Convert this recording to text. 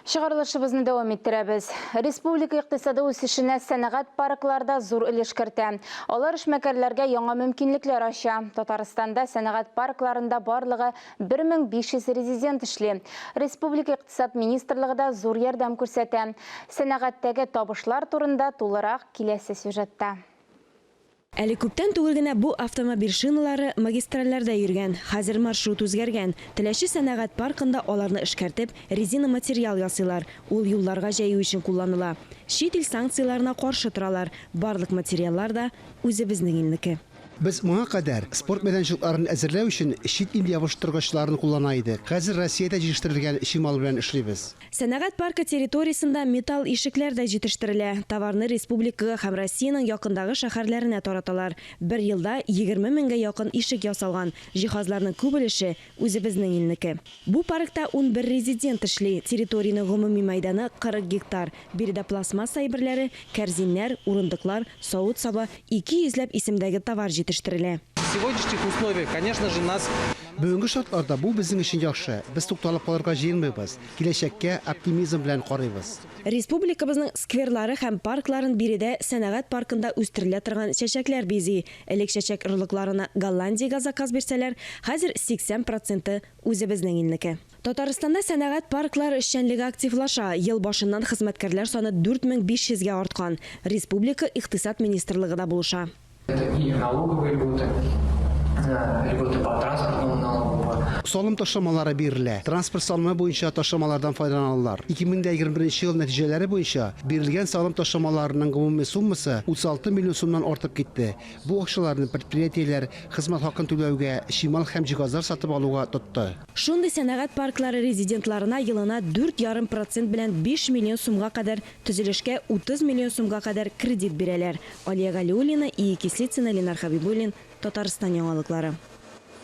Шығарылышыбызны дәвам еттірәбіз. Республика иқтисады өсішіне сәнәғат паркларда зур үлеш кірті. Олар эшмәкәрләргә яңа мөмкинлекләр аша. Татарстанда сәнәғат паркларында барлығы 1500 резидент эшли. Республика иқтисад министрлыгы да зур ярдәм күрсәтә. Сәнәгатьтәге табышлар турында тулырак киләсе сюжетта. Әлі күптән түгел генә бу автомобиль шиналары магистральләрдә йөргән. Хәзер маршрут үзгәргән. Теләче сәнәгать паркында аларны эшкәртеп, резина материал ясыйлар. Ул юлларга җәю өчен кулланыла. Чит ил санкцияларына каршы торалар. Барлык материаллар да үзебезнең илнеке. Biz моңа кадәр спорт мәйданчыкларын әзерләү өчен чит ил ябыштыргычларын куллана идек. Хәзер Россиядә җитештерелгән чимал белән эшлибез. Сәнәгать паркы территориясында металл ишекләр дә җитештерелә. Товарны республикага һәм Россиянең якындагы шәһәрләренә тараталар. Бер елда 20 меңгә якын ишек ясалган. Җиһазларның күп өлеше үзебезнең илнеке. Бу паркта 11 резидент эшли. Территорияның гомуми мәйданы 40 гектар. Биредә пластмасса әйберләре, кәрзиннәр, урындыклар, савыт-саба 200 исемдәге товар җитештерелә. В сегодняшних условиях, конечно же, нас... Бүгенге шартларда бу безнең өчен яхшы. Без тукталып калырга җыенмыйбыз. Киләчәккә оптимизм белән карыйбыз. Республикабызның скверлары һәм паркларын биредә сәнәгать паркында үстерелә торган чәчәкләр бизи. Элек чәчәк орлыкларына Голландиягә заказ бирсәләр, хәзер 80% үзебезнең илнеке. Татарстанда сәнәгать парклары эшчәнлеге активлаша. Ел башыннан хезмәткәрләр саны 4500-гә арткан. Республика иктисад министрлыгы да булыша. Это и налоговые льготы, льготы по транспортному налогу. Салым ташламалары бирелә. Транспорт салымы буенча ташламалардан файдаланалар. 2021 ел нәтиҗәләре буенча бирелгән салым ташламаларының гомуми суммасы 36 миллион сумнан артып китте. Бу акчаларны предприятиеләр хезмәт хакын түләүгә, чимал һәм җиһазлар сатып алуга тотты. Шундый сәнәгать парклары резидентларына елына 4,5% белән 5 миллион сумга кадәр, төзелешкә 30 миллион сумга кадәр кредит бирәләр. Алия Галиуллина, Ия Кислицына, Ленар Хабибуллин, Татарстан яңалыклары.